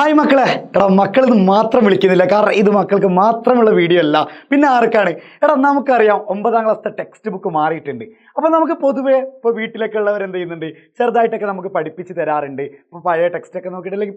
Hi മക്കളെ, എടാ മക്കൾ ഇത് മാത്രം വിളിക്കുന്നില്ല, കാരണം ഇത് മക്കൾക്ക് മാത്രമുള്ള വീഡിയോ അല്ല. പിന്നെ ആർക്കാണ്? എടാ നമുക്കറിയാം 9ാം ക്ലാസ്സിലെ ടെക്സ്റ്റ് ബുക്ക് മാറിയിട്ടുണ്ട്. അപ്പോൾ നമുക്ക് പൊതുവേ ഇപ്പോൾ വീട്ടിലൊക്കെ ഉള്ളവർ എന്ത് ചെയ്യുന്നുണ്ട്, ചെറുതായിട്ടൊക്കെ നമുക്ക് പഠിപ്പിച്ച് തരാറുണ്ട്. ഇപ്പോൾ പഴയ ടെക്സ്റ്റൊക്കെ നോക്കിയിട്ട് അല്ലെങ്കിൽ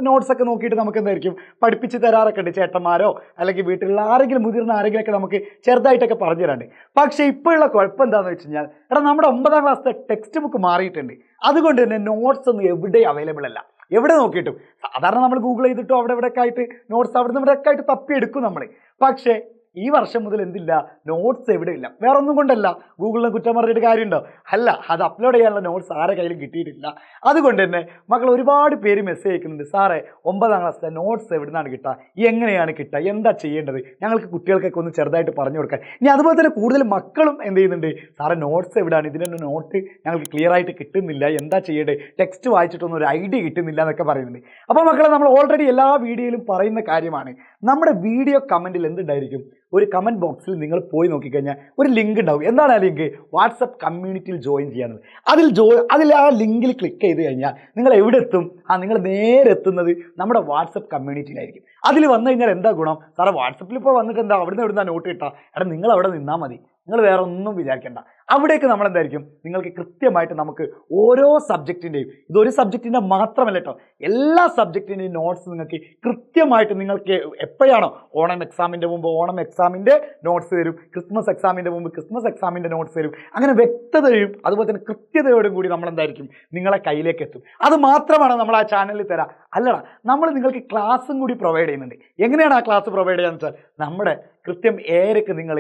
നോട്ട്സൊക്കെ നോക്കിയിട്ട് നമുക്ക് എന്തായിരിക്കും പഠിപ്പിച്ച് തരാറൊക്കെ ഉണ്ട്. ചേട്ടന്മാരോ അല്ലെങ്കിൽ വീട്ടിലുള്ള ആരെങ്കിലും മുതിർന്ന ആരെങ്കിലുമൊക്കെ നമുക്ക് ചെറുതായിട്ടൊക്കെ പറഞ്ഞു തരാറുണ്ട്. പക്ഷേ ഇപ്പോഴുള്ള കുഴപ്പം എന്താണെന്ന് വെച്ച് കഴിഞ്ഞാൽ, എടാ നമ്മുടെ 9ാം ക്ലാസ്സിലെ ടെക്സ്റ്റ് ബുക്ക് മാറിയിട്ടുണ്ട്. അതുകൊണ്ട് തന്നെ നോട്ട്സ് ഒന്നും എവിടെയും അവൈലബിൾ അല്ല. എവിടെ നോക്കിയിട്ടും സാധാരണ നമ്മൾ ഗൂഗിൾ ചെയ്തിട്ടോ അവിടെ ഇവിടെയൊക്കെ ആയിട്ട് നോട്ട്സ് അവിടെ നിന്ന് ഇവിടെയൊക്കെ ആയിട്ട് തപ്പിയെടുക്കും നമ്മൾ. പക്ഷേ ഈ വർഷം മുതൽ എന്തില്ല, നോട്ട്സ് എവിടെ ഇല്ല. വേറെ ഒന്നും കൊണ്ടല്ല, ഗൂഗിളിനെ കുറ്റം പറഞ്ഞിട്ട് കാര്യമുണ്ടോ? അല്ല, അത് അപ്ലോഡ് ചെയ്യാനുള്ള നോട്ട്സ് ആരെ കയ്യിലും കിട്ടിയിട്ടില്ല. അതുകൊണ്ട് തന്നെ മക്കൾ ഒരുപാട് പേര് മെസ്സേജ് അയക്കുന്നുണ്ട്, സാറേ 9ാം ക്ലാസ്സിലെ നോട്ട്സ് എവിടെ നിന്നാണ് കിട്ടുക, എങ്ങനെയാണ് കിട്ടുക, എന്താ ചെയ്യേണ്ടത്, ഞങ്ങൾക്ക് കുട്ടികൾക്കൊക്കെ ഒന്ന് ചെറുതായിട്ട് പറഞ്ഞു കൊടുക്കാൻ. ഇനി അതുപോലെ തന്നെ കൂടുതൽ മക്കളും എന്ത് ചെയ്യുന്നുണ്ട്, സാറേ നോട്ട്സ് എവിടെയാണ്, ഇതിൻ്റെ നോട്ട് ഞങ്ങൾക്ക് ക്ലിയർ ആയിട്ട് കിട്ടുന്നില്ല, എന്താ ചെയ്യേണ്ടത്, ടെക്സ്റ്റ് വായിച്ചിട്ടൊന്നും ഒരു ഐഡിയ കിട്ടുന്നില്ല എന്നൊക്കെ പറയുന്നുണ്ട്. അപ്പോൾ മക്കളെ, നമ്മൾ ഓൾറെഡി എല്ലാ വീഡിയോയിലും പറയുന്ന കാര്യമാണ്, നമ്മുടെ വീഡിയോ കമൻറ്റിൽ എന്തുണ്ടായിരിക്കും, ഒരു കമൻറ്റ് ബോക്സിൽ നിങ്ങൾ പോയി നോക്കിക്കഴിഞ്ഞാൽ ഒരു ലിങ്ക് ഉണ്ടാവും. എന്താണ് ആ ലിങ്ക്? വാട്സപ്പ് കമ്മ്യൂണിറ്റിയിൽ ജോയിൻ ചെയ്യാനുള്ളത്. അതിൽ ആ ലിങ്കിൽ ക്ലിക്ക് ചെയ്ത് കഴിഞ്ഞാൽ നിങ്ങൾ എവിടെ എത്തും? നിങ്ങൾ നേരെ എത്തുന്നത് നമ്മുടെ വാട്സപ്പ് കമ്മ്യൂണിറ്റിയിലായിരിക്കും. അതിൽ വന്നു കഴിഞ്ഞാൽ എന്താ ഗുണം? സാറേ വാട്സപ്പിൽ ഇപ്പോൾ വന്നിട്ട് എന്താ, അവിടുന്ന് എവിടുന്ന നോട്ട് കിട്ടാം? എടാ നിങ്ങൾ അവിടെ നിന്നാൽ മതി, നിങ്ങൾ വേറെ ഒന്നും വിചാരിക്കേണ്ട. അവിടേക്ക് നമ്മൾ എന്തായിരിക്കും, നിങ്ങൾക്ക് കൃത്യമായിട്ട് നമുക്ക് ഓരോ സബ്ജക്റ്റിൻ്റെയും, ഇതൊരു സബ്ജക്റ്റിൻ്റെ മാത്രമല്ല കേട്ടോ, എല്ലാ സബ്ജക്റ്റിൻ്റെയും നോട്ട്സ് നിങ്ങൾക്ക് കൃത്യമായിട്ട്, നിങ്ങൾക്ക് എപ്പോഴാണോ ഓണം എക്സാമിൻ്റെ മുമ്പ് ഓണം എക്സാമിൻ്റെ നോട്ട്സ് തരും, ക്രിസ്മസ് എക്സാമിൻ്റെ മുമ്പ് ക്രിസ്മസ് എക്സാമിൻ്റെ നോട്ട്സ് തരും. അങ്ങനെ വ്യക്തതയും അതുപോലെ തന്നെ കൃത്യതയോടും കൂടി നമ്മൾ എന്തായിരിക്കും നിങ്ങളെ കയ്യിലേക്ക് എത്തും. അത് മാത്രമാണ് നമ്മൾ ആ ചാനലിൽ തരാം. അല്ലടാ, നമ്മൾ നിങ്ങൾക്ക് ക്ലാസ്സും കൂടി പ്രൊവൈഡ് ചെയ്യുന്നുണ്ട്. എങ്ങനെയാണ് ആ ക്ലാസ് പ്രൊവൈഡ് ചെയ്യാന്ന് വെച്ചാൽ, നമ്മുടെ കൃത്യം ഏരക്ക് നിങ്ങൾ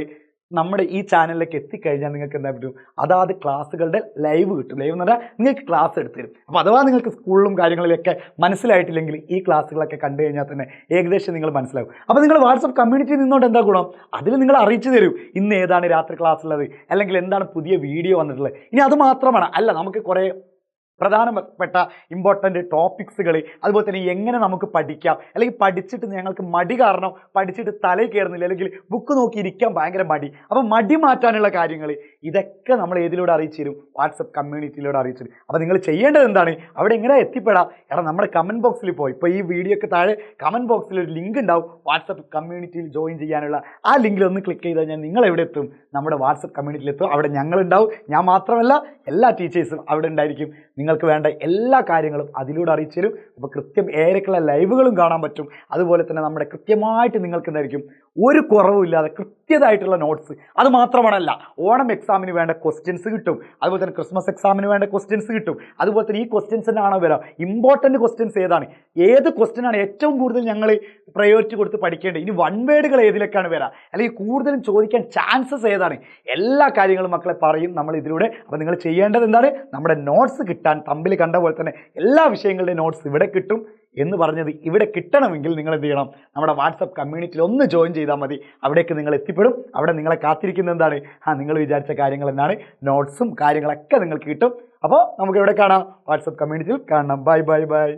നമ്മുടെ ഈ ചാനലിലേക്ക് എത്തിക്കഴിഞ്ഞാൽ നിങ്ങൾക്ക് എന്താ പറ്റും, അതാത് ക്ലാസ്സുകളുടെ ലൈവ് കിട്ടും. ലൈവ് എന്ന് പറഞ്ഞാൽ നിങ്ങൾക്ക് ക്ലാസ് എടുത്ത് തരും. അപ്പോൾ അഥവാ നിങ്ങൾക്ക് സ്കൂളിലും കാര്യങ്ങളിലൊക്കെ മനസ്സിലായിട്ടില്ലെങ്കിൽ ഈ ക്ലാസ്സുകളൊക്കെ കണ്ടു കഴിഞ്ഞാൽ തന്നെ ഏകദേശം നിങ്ങൾ മനസ്സിലാവും. അപ്പോൾ നിങ്ങൾ വാട്സപ്പ് കമ്മ്യൂണിറ്റിയിൽ നിന്നുകൊണ്ട് എന്താ ഗുണം, അതിൽ നിങ്ങൾ അറിയിച്ചു തരും ഇന്ന് ഏതാണ് രാത്രി ക്ലാസ് ഉള്ളത്, അല്ലെങ്കിൽ എന്താണ് പുതിയ വീഡിയോ വന്നിട്ടുള്ളത്. ഇനി അത് മാത്രമാണ് അല്ല, നമുക്ക് കുറേ പ്രധാനപ്പെട്ട ഇമ്പോർട്ടൻ്റ് ടോപ്പിക്സുകൾ, അതുപോലെ തന്നെ എങ്ങനെ നമുക്ക് പഠിക്കാം, അല്ലെങ്കിൽ പഠിച്ചിട്ട് ഞങ്ങൾക്ക് മടി കാരണം പഠിച്ചിട്ട് തലയിൽ കയറുന്നില്ല, അല്ലെങ്കിൽ ബുക്ക് നോക്കി ഇരിക്കാൻ ഭയങ്കര മടി, അപ്പോൾ മടി മാറ്റാനുള്ള കാര്യങ്ങൾ, ഇതൊക്കെ നമ്മൾ ഏതിലൂടെ അറിയിച്ചു തരും? വാട്സപ്പ് കമ്മ്യൂണിറ്റിയിലൂടെ അറിയിച്ചു തരും. അപ്പോൾ നിങ്ങൾ ചെയ്യേണ്ടത് എന്താണ്, അവിടെ എങ്ങനെ എത്തിപ്പെടാം? എടാ നമ്മുടെ കമൻറ്റ് ബോക്സിൽ പോയി, ഇപ്പോൾ ഈ വീഡിയോക്ക് താഴെ കമൻറ്റ് ബോക്സിൽ ഒരു ലിങ്ക് ഉണ്ടാവും, വാട്സപ്പ് കമ്മ്യൂണിറ്റിയിൽ ജോയിൻ ചെയ്യാനുള്ള. ആ ലിങ്കിൽ ഒന്ന് ക്ലിക്ക് ചെയ്ത് കഴിഞ്ഞാൽ നിങ്ങൾ എവിടെ എത്തും? നമ്മുടെ വാട്സപ്പ് കമ്മ്യൂണിറ്റിയിൽ എത്തും. അവിടെ ഞങ്ങളുണ്ടാവും. ഞാൻ മാത്രമല്ല, എല്ലാ ടീച്ചേഴ്സും അവിടെ ഉണ്ടായിരിക്കും. നിങ്ങൾക്ക് വേണ്ട എല്ലാ കാര്യങ്ങളും അതിലൂടെ അറിയിച്ചു തരും. അപ്പോൾ കൃത്യം ഏതൊക്കെയുള്ള ലൈവുകളും കാണാൻ പറ്റും. അതുപോലെ തന്നെ നമ്മുടെ കൃത്യമായിട്ട് നിങ്ങൾക്ക് എന്തായിരിക്കും, ഒരു കുറവുമില്ലാതെ കൃത്യമായിട്ടുള്ള നോട്ട്സ്. അത് മാത്രമല്ല, ഓണം എക്സാമിന് വേണ്ട ക്വസ്റ്റ്യൻസ് കിട്ടും, അതുപോലെ തന്നെ ക്രിസ്മസ് എക്സാമിന് വേണ്ട ക്വസ്റ്റ്യൻസ് കിട്ടും. അതുപോലെ തന്നെ ഈ ക്വസ്റ്റ്യൻസിനാണോ വരാം, ഇമ്പോർട്ടൻറ്റ് ക്വസ്റ്റ്യൻസ് ഏതാണ്, ഏത് ക്വസ്റ്റ്യനാണ് ഏറ്റവും കൂടുതൽ ഞങ്ങൾ പ്രയോറിറ്റി കൊടുത്ത് പഠിക്കേണ്ടത്, ഇനി വൺ വേർഡുകൾ ഏതിലേക്കാണ് വരാം, അല്ലെങ്കിൽ കൂടുതലും ചോദിക്കാൻ ചാൻസസ് ഏതാണ്, എല്ലാ കാര്യങ്ങളും മക്കളെ പറയും നമ്മൾ ഇതിലൂടെ. അപ്പോൾ നിങ്ങൾ ചെയ്യേണ്ടത് എന്താണ്, നമ്മുടെ നോട്ട്സ് കിട്ടാൻ തമ്മിൽ കണ്ട പോലെ തന്നെ എല്ലാ വിഷയങ്ങളുടെയും നോട്ട്സ് ഇവിടെ കിട്ടും എന്ന് പറഞ്ഞത് ഇവിടെ കിട്ടണമെങ്കിൽ നിങ്ങൾ എന്ത് ചെയ്യണം, നമ്മുടെ വാട്സപ്പ് കമ്മ്യൂണിറ്റിയിൽ ഒന്ന് ജോയിൻ ചെയ്താൽ മതി. അവിടേക്ക് നിങ്ങൾ എത്തിപ്പെടും. അവിടെ നിങ്ങളെ കാത്തിരിക്കുന്നത് എന്താണ്, നിങ്ങൾ വിചാരിച്ച കാര്യങ്ങൾ എന്താണ്, നോട്ട്സും കാര്യങ്ങളൊക്കെ നിങ്ങൾക്ക് കിട്ടും. അപ്പോൾ നമുക്ക് ഇവിടെ കാണാം, വാട്സപ്പ് കമ്മ്യൂണിറ്റിയിൽ കാണാം. Bye bye bye.